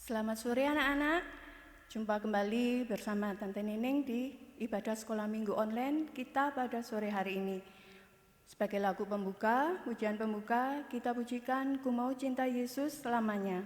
Selamat sore anak-anak, jumpa kembali bersama Tante Nining di ibadah sekolah minggu online kita pada sore hari ini. Sebagai lagu pembuka, pujian pembuka, kita pujikan Ku Mau Cinta Yesus Selamanya.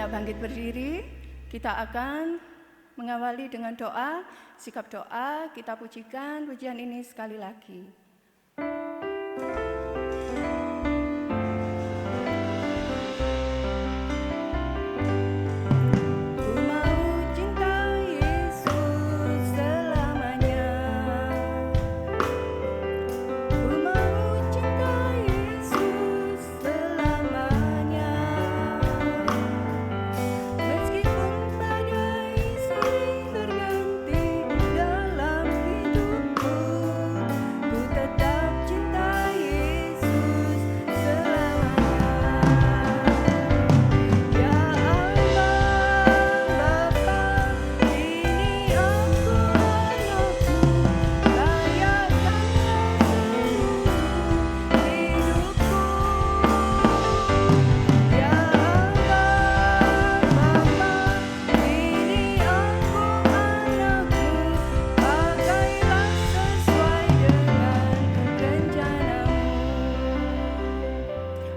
Bangkit berdiri, kita akan mengawali dengan doa, sikap doa, kita pujikan pujian ini sekali lagi.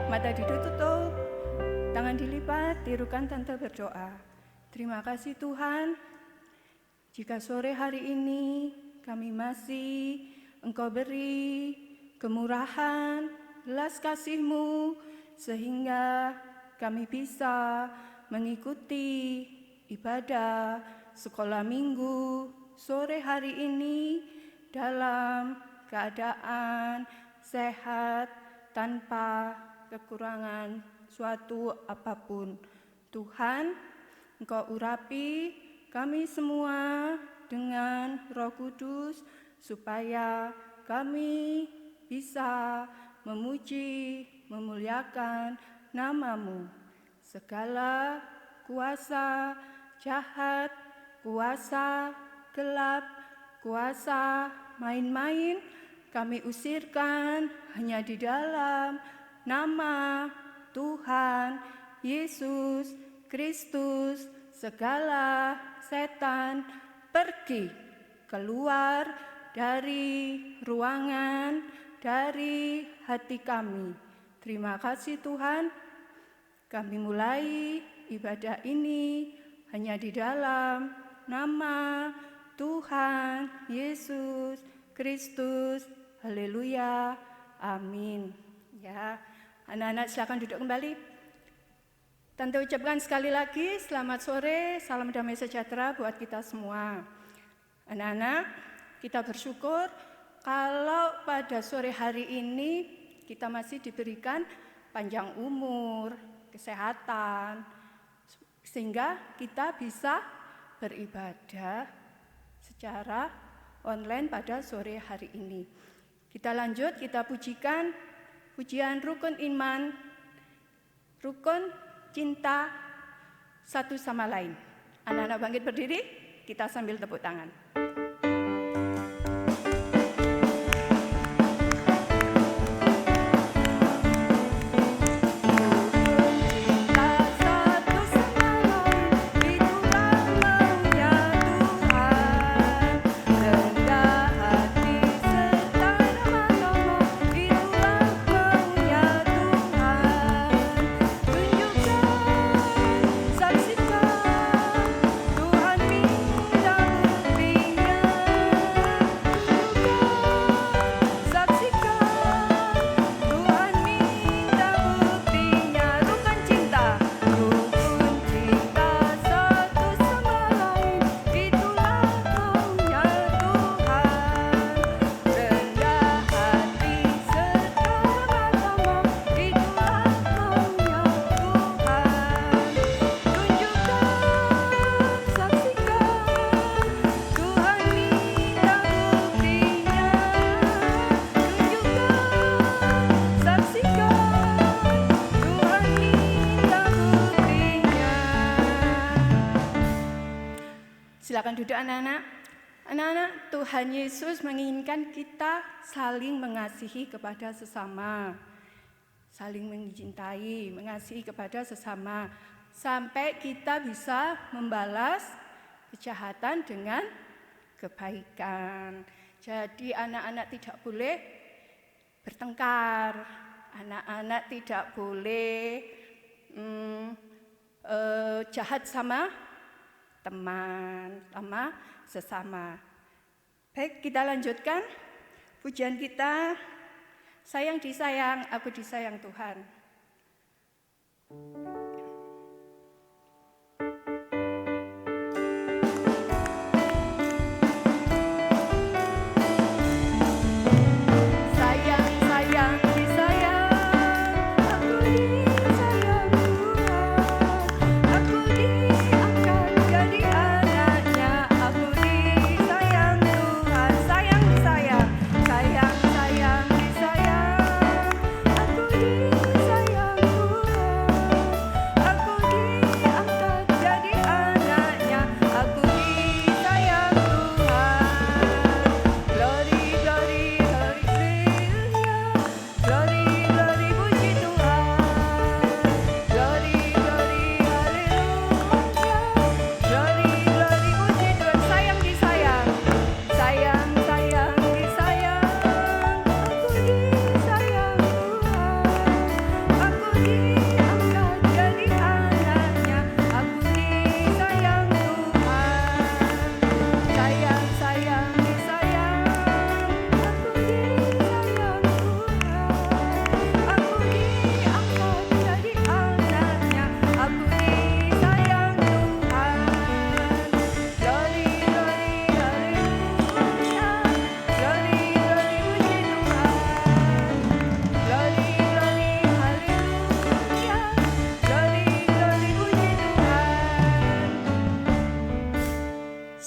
Mata ditutup, tangan dilipat, tirukan Tante berdoa. Terima kasih Tuhan, jika sore hari ini kami masih Engkau beri kemurahan, belas kasih-Mu, sehingga kami bisa mengikuti ibadah sekolah minggu sore hari ini dalam keadaan sehat tanpa kekurangan suatu apapun. Tuhan, Engkau urapi kami semua dengan Roh Kudus supaya kami bisa memuji, memuliakan nama-Mu. Segala kuasa jahat, kuasa gelap, kuasa main-main kami usirkan hanya di dalam nama Tuhan Yesus Kristus. Segala setan pergi keluar dari ruangan, dari hati kami. Terima kasih Tuhan, kami mulai ibadah ini hanya di dalam nama Tuhan Yesus Kristus. Haleluya, amin. Ya, anak-anak silakan duduk kembali. Tante ucapkan sekali lagi selamat sore, salam damai sejahtera buat kita semua. Anak-anak, kita bersyukur kalau pada sore hari ini kita masih diberikan panjang umur, kesehatan, sehingga kita bisa beribadah secara online pada sore hari ini. Kita lanjut, kita pujikan pujian rukun iman, rukun cinta satu sama lain. Anak-anak bangkit berdiri, kita sambil tepuk tangan. Rendah hati serta ramah tamah, itulah maunya duduk anak-anak. Anak-anak, Tuhan Yesus menginginkan kita saling mengasihi kepada sesama. Saling mencintai, mengasihi kepada sesama. Sampai kita bisa membalas kejahatan dengan kebaikan. Jadi anak-anak tidak boleh bertengkar. Anak-anak tidak boleh jahat sama teman, sama sesama. Baik, kita lanjutkan pujian kita. Sayang disayang, aku disayang Tuhan.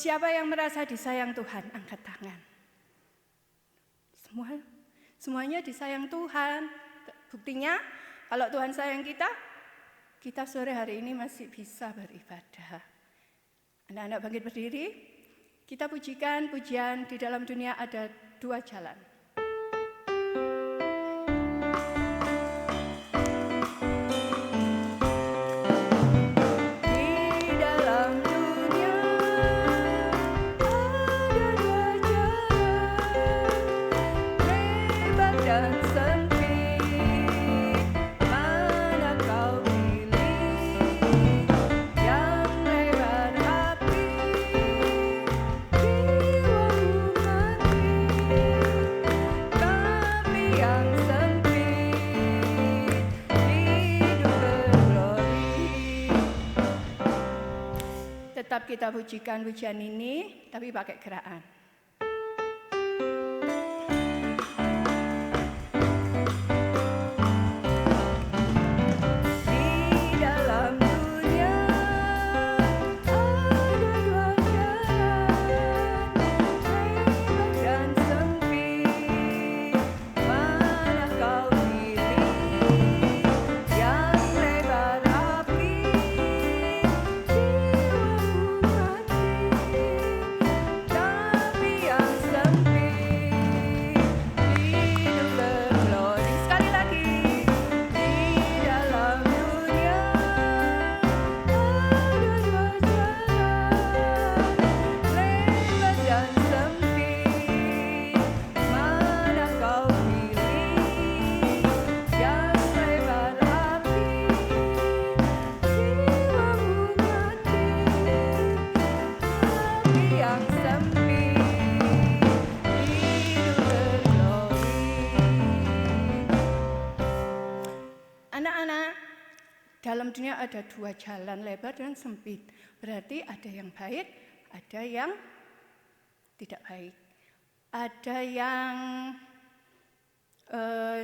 Siapa yang merasa disayang Tuhan? Angkat tangan. Semuanya disayang Tuhan. Buktinya, kalau Tuhan sayang kita sore hari ini masih bisa beribadah. Anak-anak bangkit berdiri. Kita pujikan pujian di dalam dunia ada 2 jalan. Tetap kita pujikan pujian ini, tapi pakai gerakan. Dalam dunia ada 2 jalan, lebar dan sempit. Berarti ada yang baik, ada yang tidak baik. Ada yang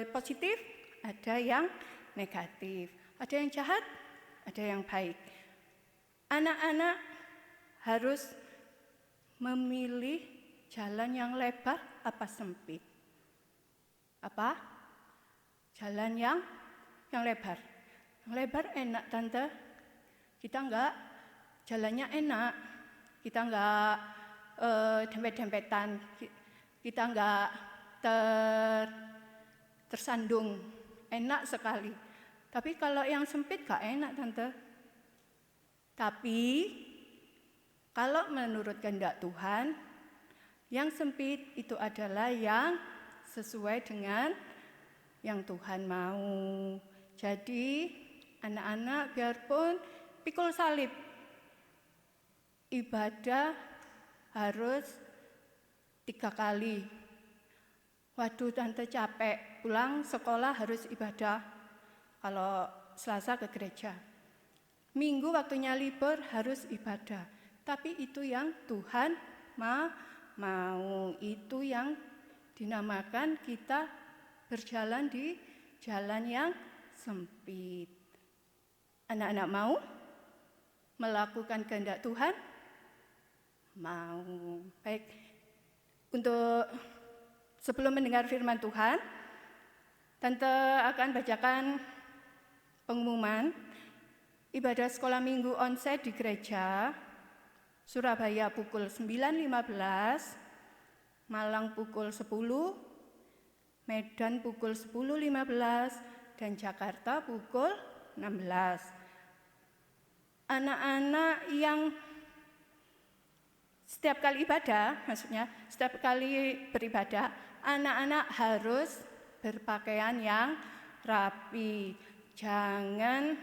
positif, ada yang negatif. Ada yang jahat, ada yang baik. Anak-anak harus memilih jalan yang lebar apa sempit. Apa? Jalan yang lebar. Yang lebar enak, Tante. Kita enggak, jalannya enak. kita nggak dempet-dempetan, kita nggak tersandung, enak sekali. Tapi kalau yang sempit gak enak, Tante. Tapi kalau menurut kehendak Tuhan, yang sempit itu adalah yang sesuai dengan yang Tuhan mau. Jadi anak-anak biarpun pikul salib, ibadah harus 3 kali. Waduh, Tante capek, pulang sekolah harus ibadah. Kalau Selasa ke gereja, Minggu waktunya libur harus ibadah. Tapi itu yang Tuhan mau, itu yang dinamakan kita berjalan di jalan yang sempit. Anak-anak mau melakukan kehendak Tuhan? Mau. Baik, untuk sebelum mendengar firman Tuhan, Tante akan bacakan pengumuman ibadah sekolah minggu onsite di gereja Surabaya pukul 9.15, Malang pukul 10, Medan pukul 10.15, dan Jakarta pukul 16. Anak-anak yang setiap kali ibadah, maksudnya setiap kali beribadah, anak-anak harus berpakaian yang rapi. Jangan,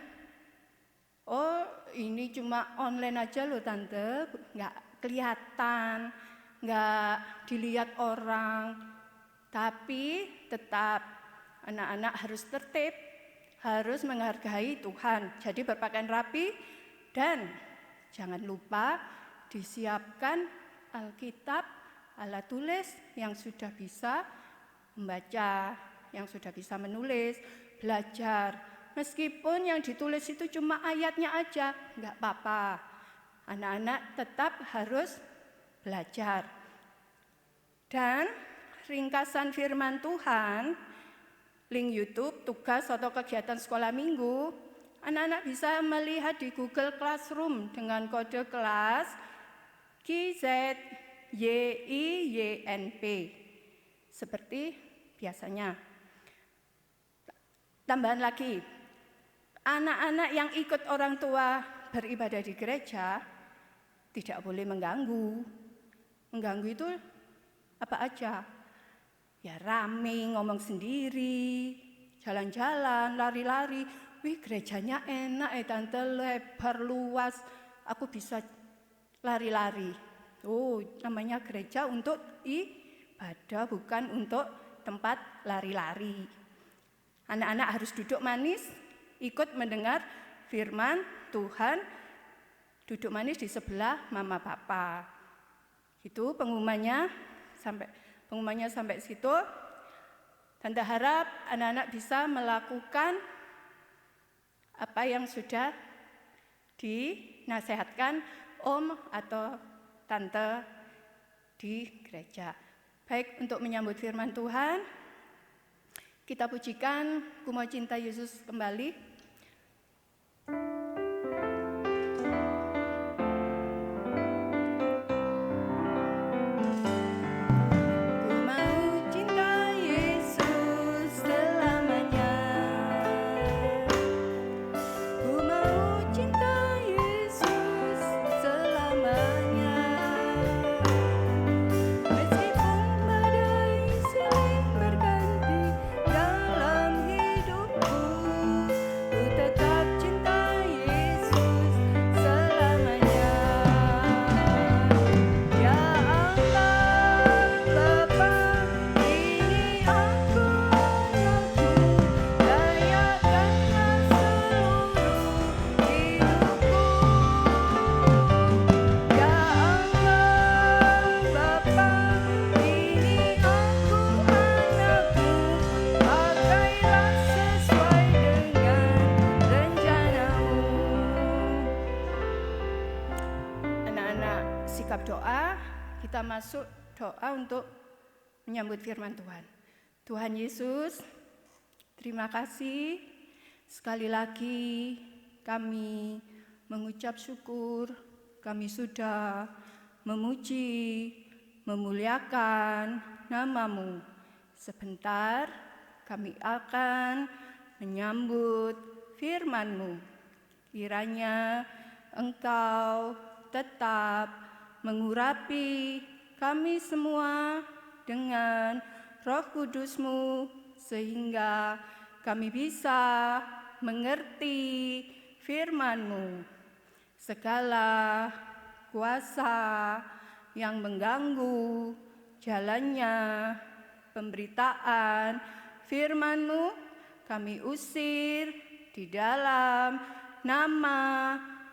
oh ini cuma online aja loh Tante, nggak kelihatan, nggak dilihat orang. Tapi tetap anak-anak harus tertib, harus menghargai Tuhan. Jadi berpakaian rapi dan jangan lupa disiapkan Alkitab, alat tulis yang sudah bisa membaca, yang sudah bisa menulis, belajar. Meskipun yang ditulis itu cuma ayatnya aja, enggak apa-apa. Anak-anak tetap harus belajar. Dan ringkasan firman Tuhan, link YouTube, tugas atau kegiatan sekolah minggu, anak-anak bisa melihat di Google Classroom dengan kode kelas KZYIYNP seperti biasanya. Tambahan lagi, anak-anak yang ikut orang tua beribadah di gereja tidak boleh mengganggu. Mengganggu itu apa aja? Ya rame, ngomong sendiri, jalan-jalan, lari-lari. Wih, gerejanya enak Tante, lebar, luas. Aku bisa lari-lari. Oh, namanya gereja untuk ibadah, bukan untuk tempat lari-lari. Anak-anak harus duduk manis, ikut mendengar firman Tuhan, duduk manis di sebelah mama papa. Itu pengumumannya sampai situ. Tante harap anak-anak bisa melakukan apa yang sudah dinasihatkan Om atau Tante di gereja. Baik, untuk menyambut firman Tuhan, kita pujikan Ku Mau Cinta Yesus kembali. Kita masuk doa untuk menyambut firman Tuhan. Tuhan Yesus, terima kasih sekali lagi kami mengucap syukur, kami sudah memuji, memuliakan nama-Mu. Sebentar kami akan menyambut firman-Mu. Kiranya Engkau tetap mengurapi kami semua dengan Roh Kudus-Mu, sehingga kami bisa mengerti firman-Mu. Segala kuasa yang mengganggu jalannya pemberitaan firman-Mu, kami usir di dalam nama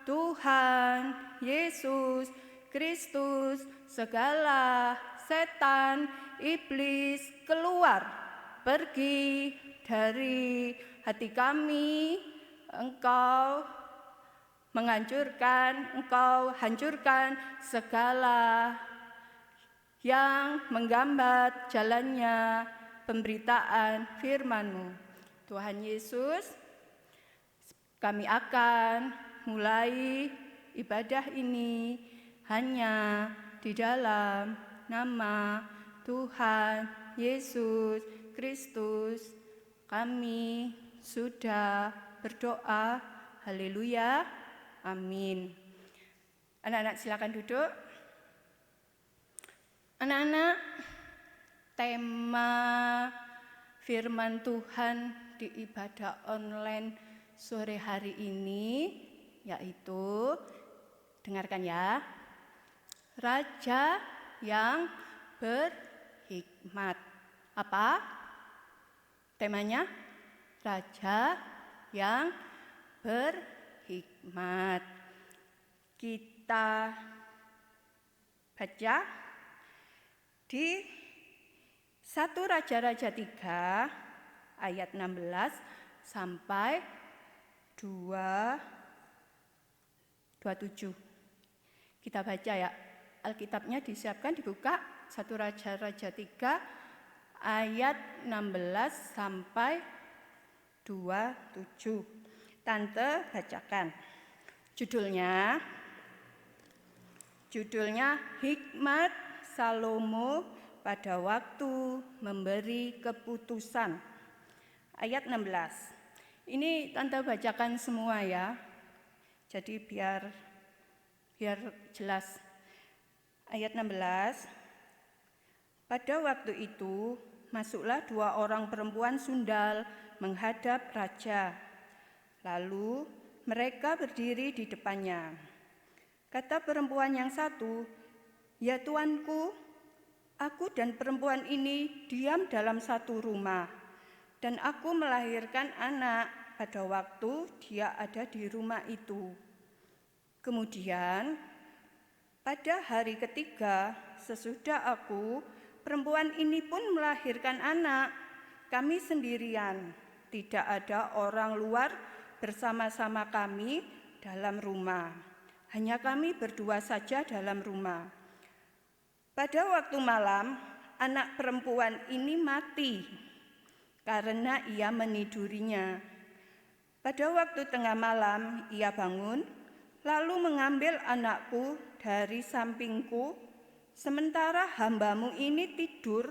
Tuhan Yesus Kristus. Segala setan, iblis keluar, pergi dari hati kami. Engkau hancurkan segala yang menggambat jalannya pemberitaan firman-Mu. Tuhan Yesus, kami akan mulai ibadah ini hanya di dalam nama Tuhan Yesus Kristus. Kami sudah berdoa. Haleluya. Amin. Anak-anak silakan duduk. Anak-anak, tema firman Tuhan di ibadah online sore hari ini yaitu, dengarkan ya, Raja yang berhikmat. Apa temanya? Raja yang berhikmat. Kita baca di 1 Raja-Raja 3 ayat 16 sampai 27. Kita baca ya. Alkitabnya disiapkan, dibuka 1 Raja-Raja 3 ayat 16 sampai 27. Tante bacakan. Judulnya Hikmat Salomo pada waktu memberi keputusan. Ayat 16. Ini Tante bacakan semua ya. Jadi biar jelas. Ayat 16. Pada waktu itu masuklah 2 orang perempuan sundal menghadap raja. Lalu mereka berdiri di depannya. Kata perempuan yang satu, "Ya Tuanku, aku dan perempuan ini diam dalam satu rumah, dan aku melahirkan anak pada waktu dia ada di rumah itu. Kemudian pada hari ketiga sesudah aku, perempuan ini pun melahirkan anak. Kami sendirian, tidak ada orang luar bersama-sama kami dalam rumah. Hanya kami berdua saja dalam rumah. Pada waktu malam, anak perempuan ini mati karena ia menidurinya. Pada waktu tengah malam, ia bangun, lalu mengambil anakku dari sampingku, sementara hambamu ini tidur,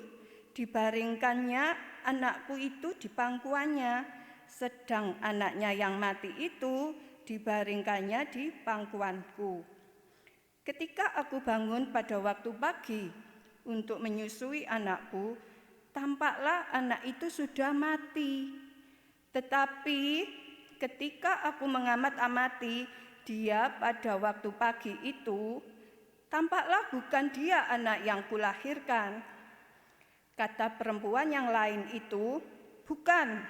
dibaringkannya anakku itu di pangkuannya, sedang anaknya yang mati itu dibaringkannya di pangkuanku. Ketika aku bangun pada waktu pagi untuk menyusui anakku, tampaklah anak itu sudah mati. Tetapi ketika aku mengamat-amati dia pada waktu pagi itu, tampaklah bukan dia anak yang kulahirkan. Kata perempuan yang lain itu, bukan,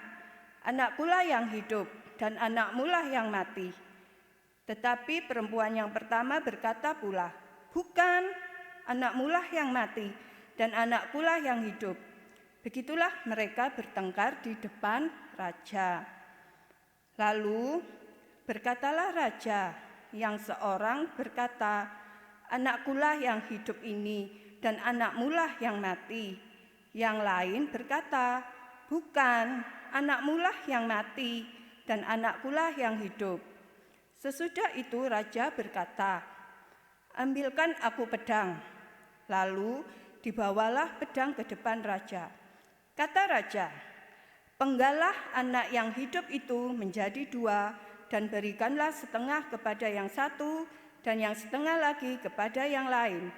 anakkulah yang hidup dan anakmulah yang mati. Tetapi perempuan yang pertama berkata pula, bukan, anakmulah yang mati dan anakkulah yang hidup. Begitulah mereka bertengkar di depan raja. Lalu berkatalah raja, yang seorang berkata, anakkulah yang hidup ini dan anakmulah yang mati. Yang lain berkata, bukan, anakmulah yang mati dan anakkulah yang hidup. Sesudah itu raja berkata, ambilkan aku pedang. Lalu dibawalah pedang ke depan raja. Kata raja, penggalah anak yang hidup itu menjadi 2 dan berikanlah setengah kepada yang satu dan yang setengah lagi kepada yang lain.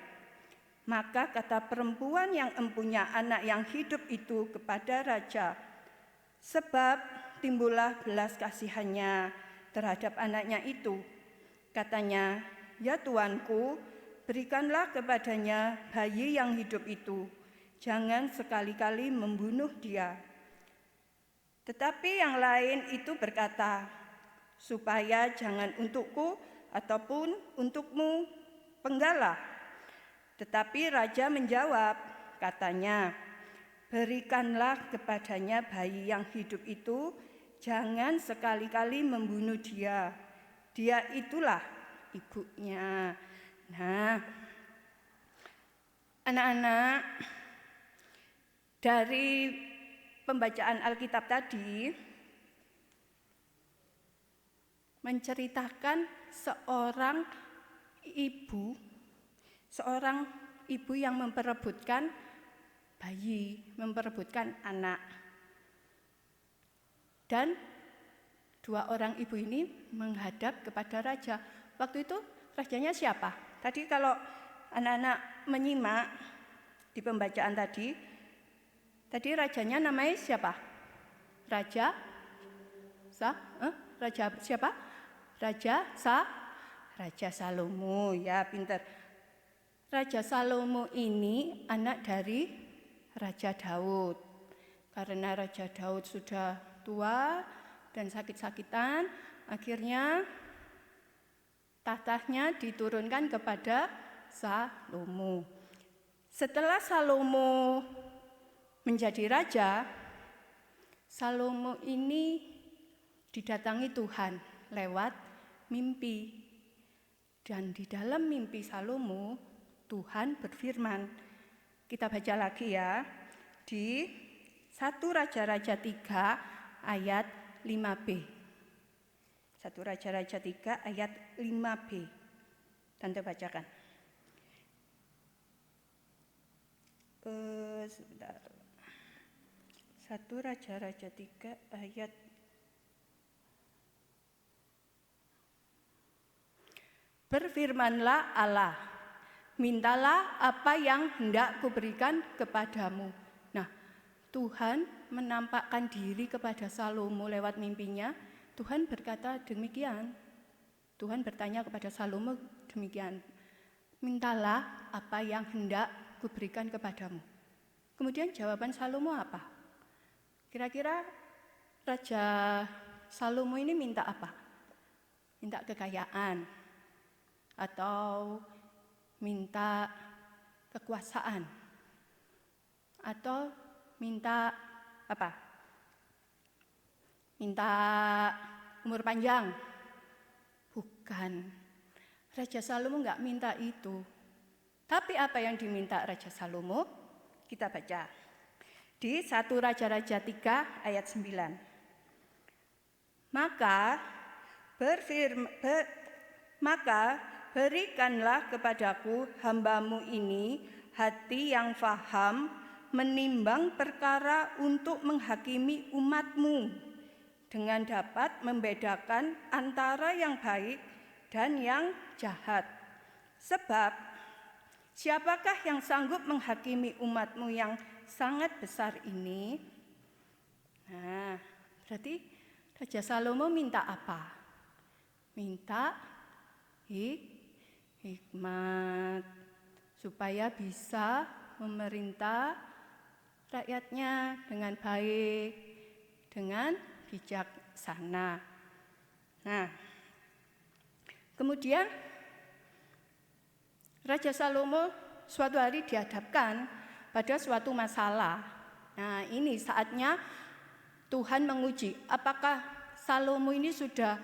Maka kata perempuan yang empunya anak yang hidup itu kepada raja, sebab timbullah belas kasihannya terhadap anaknya itu. Katanya, ya tuanku, berikanlah kepadanya bayi yang hidup itu. Jangan sekali-kali membunuh dia. Tetapi yang lain itu berkata, supaya jangan untukku ataupun untukmu penggalah. Tetapi raja menjawab, katanya, berikanlah kepadanya bayi yang hidup itu, jangan sekali-kali membunuh dia. Dia itulah ibunya. Nah, anak-anak, dari pembacaan Alkitab tadi menceritakan seorang ibu yang memperebutkan bayi, memperebutkan anak. Dan 2 orang ibu ini menghadap kepada raja. Waktu itu rajanya siapa? Tadi kalau anak-anak menyimak di pembacaan tadi rajanya namanya siapa? Raja siapa? Raja Salomo, ya pinter. Raja Salomo ini anak dari Raja Daud. Karena Raja Daud sudah tua dan sakit-sakitan, akhirnya tahtanya diturunkan kepada Salomo. Setelah Salomo menjadi raja, Salomo ini didatangi Tuhan lewat mimpi. Dan di dalam mimpi Salomo, Tuhan berfirman. Kita baca lagi ya, di 1 Raja-Raja 3 ayat 5b. 1 Raja-Raja 3 ayat 5b. Tante bacakan. Sebentar. 1 Raja-Raja 3 ayat. Berfirmanlah Allah, mintalah apa yang hendak kuberikan kepadamu. Nah, Tuhan menampakkan diri kepada Salomo lewat mimpinya. Tuhan berkata demikian. Tuhan bertanya kepada Salomo demikian, mintalah apa yang hendak kuberikan kepadamu. Kemudian jawaban Salomo apa? Kira-kira Raja Salomo ini minta apa? Minta kekayaan atau minta kekuasaan atau minta apa? Minta umur panjang? Bukan. Raja Salomo enggak minta itu. Tapi apa yang diminta Raja Salomo? Kita baca di 1 Raja-Raja 3 ayat 9. Maka berikanlah kepadaku hambamu ini hati yang faham menimbang perkara untuk menghakimi umatmu dengan dapat membedakan antara yang baik dan yang jahat. Sebab siapakah yang sanggup menghakimi umatmu yang sangat besar ini? Nah, berarti Raja Salomo minta apa? Minta hikmat supaya bisa memerintah rakyatnya dengan baik, dengan bijaksana. Nah, kemudian Raja Salomo suatu hari dihadapkan pada suatu masalah. Nah, ini saatnya Tuhan menguji apakah Salomo ini sudah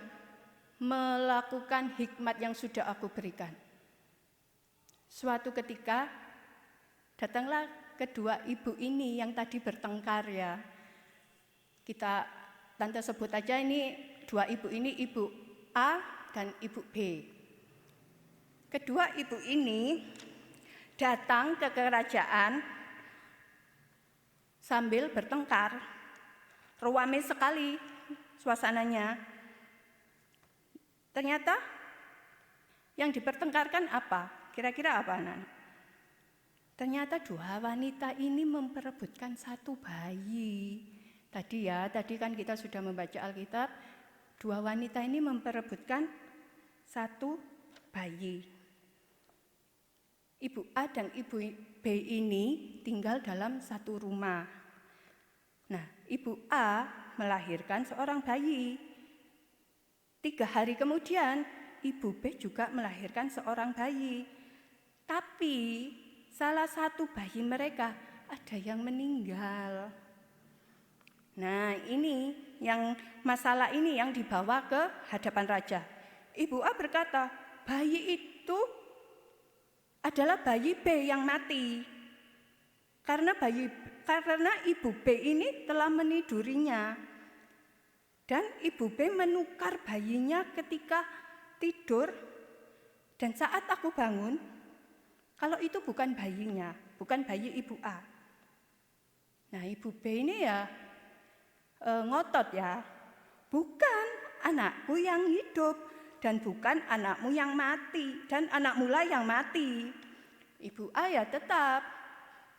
melakukan hikmat yang sudah aku berikan. Suatu ketika datanglah kedua ibu ini yang tadi bertengkar ya. Tante sebut aja ini 2 ibu ini, ibu A dan ibu B. Kedua ibu ini datang ke kerajaan sambil bertengkar. Ruame sekali suasananya. Ternyata yang dipertengkarkan apa? Kira-kira apa, anak? Ternyata dua wanita ini memperebutkan satu bayi. Tadi kan kita sudah membaca Alkitab, dua wanita ini memperebutkan satu bayi. Ibu A dan Ibu B ini tinggal dalam satu rumah. Nah, Ibu A melahirkan seorang bayi. 3 hari kemudian, Ibu B juga melahirkan seorang bayi. Tapi salah satu bayi mereka ada yang meninggal. Nah, ini yang masalah ini yang dibawa ke hadapan raja. Ibu A berkata, bayi itu adalah bayi B yang mati. Karena Ibu B ini telah menidurinya. Dan Ibu B menukar bayinya ketika tidur. Dan saat aku bangun, kalau itu bukan bayinya, bukan bayi Ibu A. Nah, Ibu B ini ya ngotot ya. Bukan anakku yang hidup dan bukan anakmu yang mati dan anakmu lah yang mati. Ibu A ya tetap,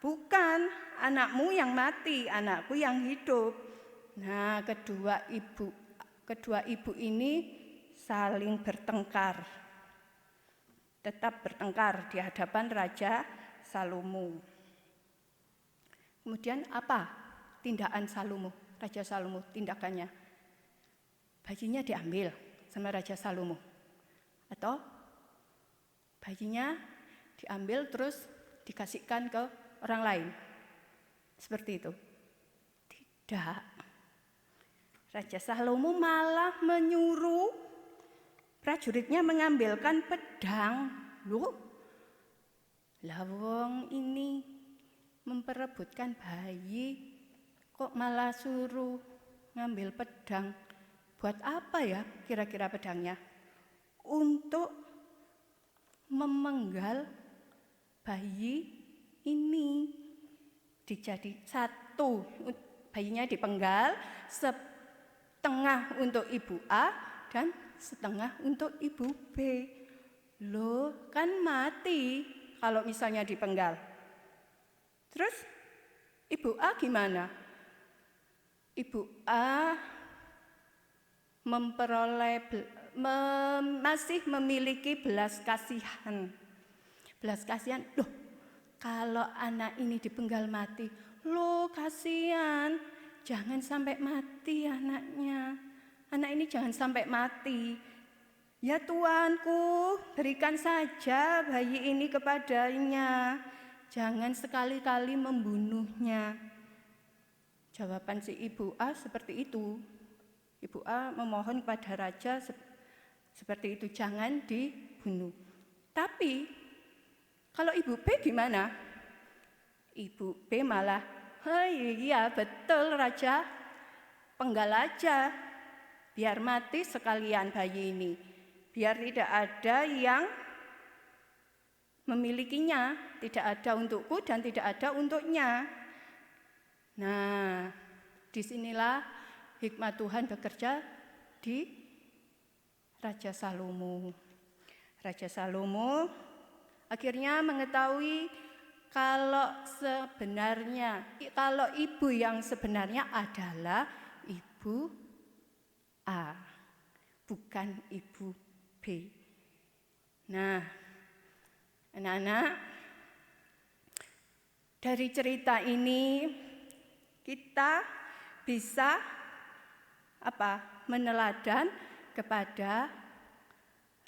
bukan anakmu yang mati, anakku yang hidup. Nah, kedua ibu ini saling bertengkar. Tetap bertengkar di hadapan Raja Salomo. Kemudian apa tindakan Raja Salomo tindakannya? Bayinya diambil sama Raja Salomo. Atau bayinya diambil terus dikasihkan ke orang lain. Seperti itu. Tidak. Raja Salomo malah menyuruh prajuritnya mengambilkan pedang. Loh, lawong ini memperebutkan bayi, kok malah suruh ngambil pedang. Buat apa ya kira-kira pedangnya? Untuk memenggal bayi ini. Dijadi satu, bayinya dipenggal, setengah untuk Ibu A dan setengah untuk Ibu B. Loh, kan mati kalau misalnya dipenggal. Terus Ibu A gimana? Ibu A masih memiliki belas kasihan. Belas kasihan, loh kalau anak ini dipenggal mati, loh kasihan, jangan sampai mati anaknya. Anak ini jangan sampai mati. Ya Tuanku, berikan saja bayi ini kepadanya. Jangan sekali-kali membunuhnya. Jawaban si Ibu A seperti itu. Ibu A memohon kepada raja seperti itu, jangan dibunuh. Tapi kalau Ibu B gimana? Ibu B malah, iya betul raja, penggal aja, biar mati sekalian bayi ini, biar tidak ada yang memilikinya, tidak ada untukku dan tidak ada untuknya. Nah, disinilah hikmat Tuhan bekerja di Raja Salomo. Raja Salomo akhirnya mengetahui kalau ibu yang sebenarnya adalah Ibu A, bukan Ibu B. Nah, anak-anak, dari cerita ini kita bisa meneladan kepada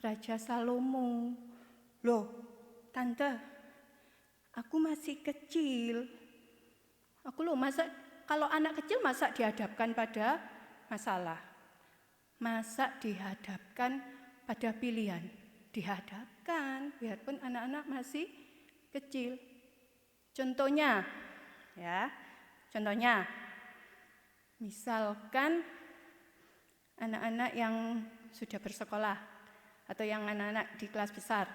Raja Salomo. Loh, Tante, aku masih kecil. Kalau anak kecil masa dihadapkan pada masalah? Masa dihadapkan pada pilihan? Dihadapkan, biarpun anak-anak masih kecil. Contohnya, misalkan anak-anak yang sudah bersekolah atau yang anak-anak di kelas besar,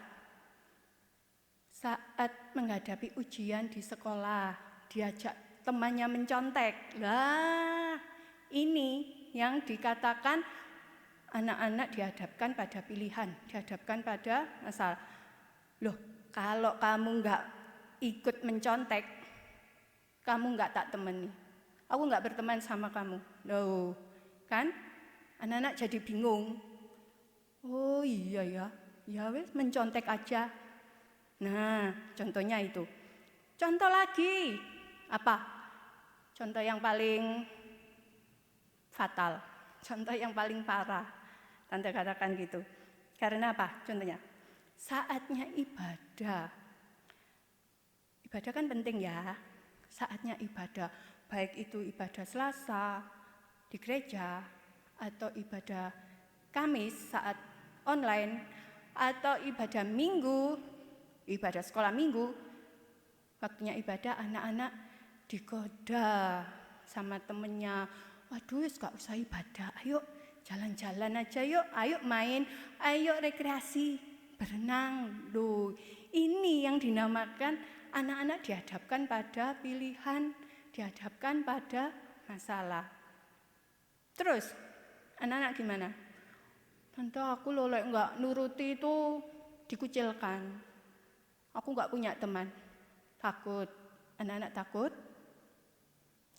saat menghadapi ujian di sekolah, diajak temannya mencontek. Lah, ini yang dikatakan anak-anak dihadapkan pada pilihan, dihadapkan pada masalah. Loh, kalau kamu nggak ikut mencontek, kamu nggak tak temani. Aku nggak berteman sama kamu. Loh, kan? Anak-anak jadi bingung. Oh iya ya, ya wes mencontek aja. Nah, contohnya itu. Contoh lagi, apa? Contoh yang paling fatal, contoh yang paling parah. Tante katakan gitu. Karena apa? Contohnya, saatnya ibadah. Ibadah kan penting ya. Saatnya ibadah, baik itu ibadah Selasa di gereja atau ibadah Kamis saat online atau ibadah Minggu, ibadah sekolah Minggu. Waktunya ibadah, anak-anak digoda sama temennya. Waduh, gak usah ibadah, ayo jalan-jalan aja yuk, ayo main, ayo rekreasi, berenang. Loh, ini yang dinamakan anak-anak dihadapkan pada pilihan, dihadapkan pada masalah. Terus, anak-anak gimana? Tante, aku loh gak nuruti itu dikucilkan. Aku gak punya teman. Takut. Anak-anak takut?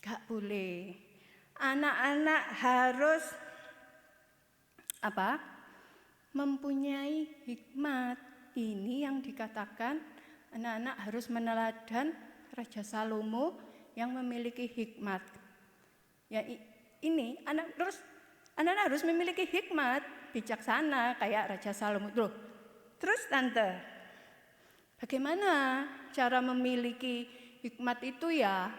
Gak boleh. Anak-anak harus mempunyai hikmat. Ini yang dikatakan anak-anak harus meneladan Raja Salomo yang memiliki hikmat. Ya ini anak-anak harus memiliki hikmat, bijaksana kayak Raja Salomo. Terus tante, bagaimana cara memiliki hikmat itu ya?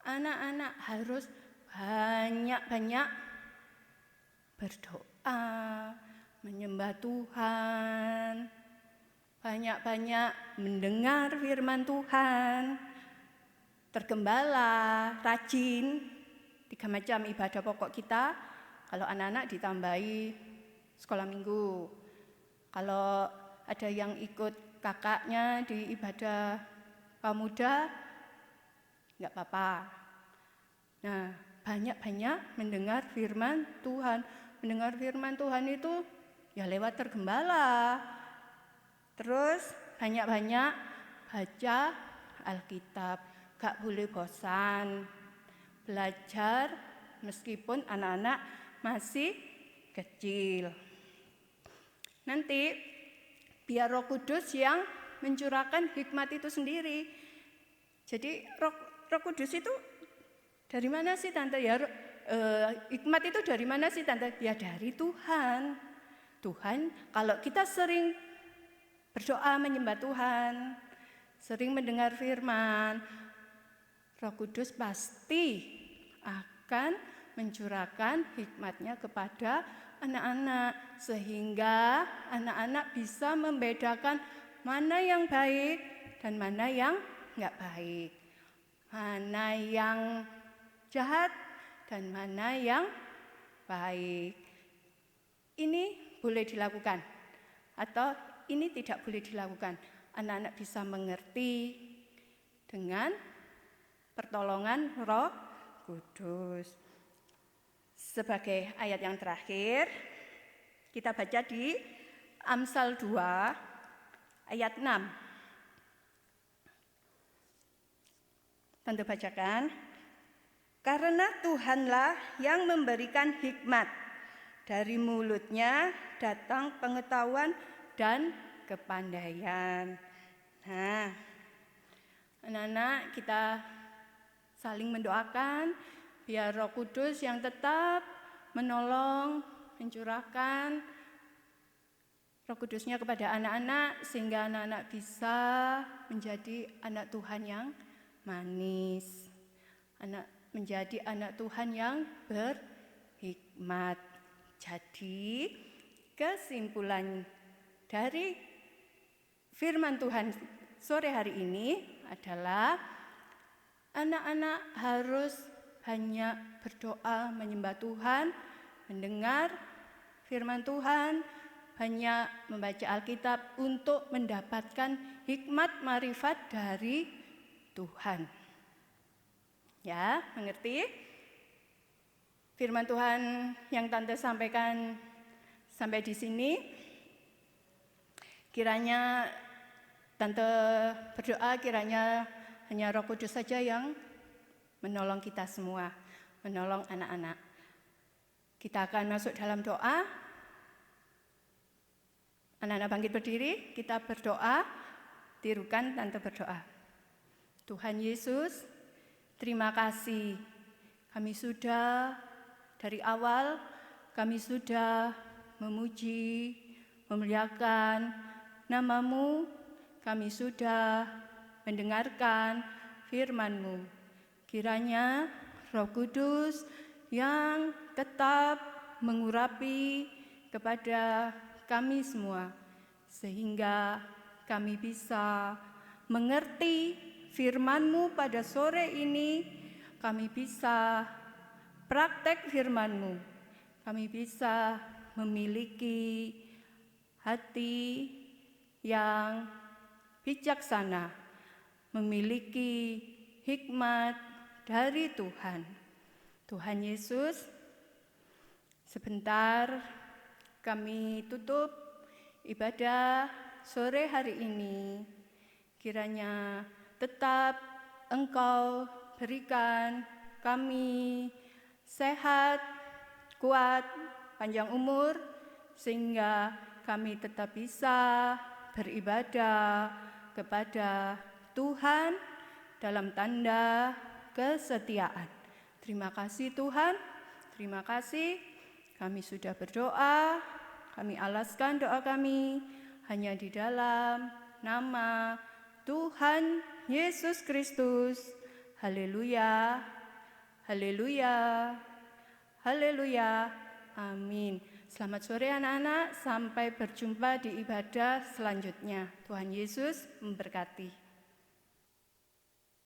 Anak-anak harus banyak-banyak berdoa, menyembah Tuhan, banyak-banyak mendengar firman Tuhan, tergembala, rajin, 3 macam ibadah pokok kita. Kalau anak-anak ditambahi sekolah minggu. Kalau ada yang ikut kakaknya di ibadah pemuda, enggak apa-apa. Nah, banyak-banyak mendengar firman Tuhan. Mendengar firman Tuhan itu ya lewat tergembala. Terus banyak-banyak baca Alkitab. Gak boleh bosan belajar meskipun anak-anak masih kecil. Nanti biar Roh Kudus yang mencurahkan hikmat itu sendiri. Jadi Roh Kudus itu dari mana sih tante ya? Hikmat itu dari mana sih tante? Ya dari Tuhan. Tuhan, kalau kita sering berdoa menyembah Tuhan, sering mendengar firman, Roh Kudus pasti akan mencurahkan hikmatnya kepada anak-anak, sehingga anak-anak bisa membedakan mana yang baik dan mana yang enggak baik, mana yang jahat dan mana yang baik. Ini boleh dilakukan atau ini tidak boleh dilakukan. Anak-anak bisa mengerti dengan pertolongan Roh Kudus. Sebagai ayat yang terakhir, kita baca di Amsal 2 ayat 6. Tante bacakan. Karena Tuhanlah yang memberikan hikmat, dari mulutnya datang pengetahuan dan kepandaian. Nah, anak-anak kita saling mendoakan biar Roh Kudus yang tetap menolong, mencurahkan Roh Kudusnya kepada anak-anak, sehingga anak-anak bisa menjadi anak Tuhan yang manis, menjadi anak Tuhan yang berhikmat. Jadi kesimpulan dari firman Tuhan sore hari ini adalah anak-anak harus banyak berdoa menyembah Tuhan, mendengar firman Tuhan, hanya membaca Alkitab untuk mendapatkan hikmat marifat dari Tuhan. Ya, mengerti? Firman Tuhan yang Tante sampaikan sampai di sini. Kiranya Tante berdoa kiranya hanya Roh Kudus saja yang menolong kita semua, menolong anak-anak. Kita akan masuk dalam doa. Anak-anak bangkit berdiri, kita berdoa, tirukan Tante berdoa. Tuhan Yesus, terima kasih. Kami sudah dari awal, kami sudah memuji, memuliakan nama-Mu. Kami sudah mendengarkan firman-Mu. Kiranya Roh Kudus yang tetap mengurapi kepada kami semua, sehingga kami bisa mengerti firman-Mu pada sore ini, kami bisa praktek firman-Mu, kami bisa memiliki hati yang bijaksana, memiliki hikmat dari Tuhan. Tuhan Yesus, sebentar kami tutup ibadah sore hari ini. Kiranya tetap Engkau berikan kami sehat, kuat, panjang umur, sehingga kami tetap bisa beribadah kepada Tuhan dalam tanda kesetiaan. Terima kasih Tuhan, terima kasih. Kami sudah berdoa, kami alaskan doa kami hanya di dalam nama Tuhan Yesus Kristus. Haleluya, haleluya, haleluya, amin. Selamat sore anak-anak, sampai berjumpa di ibadah selanjutnya. Tuhan Yesus memberkati.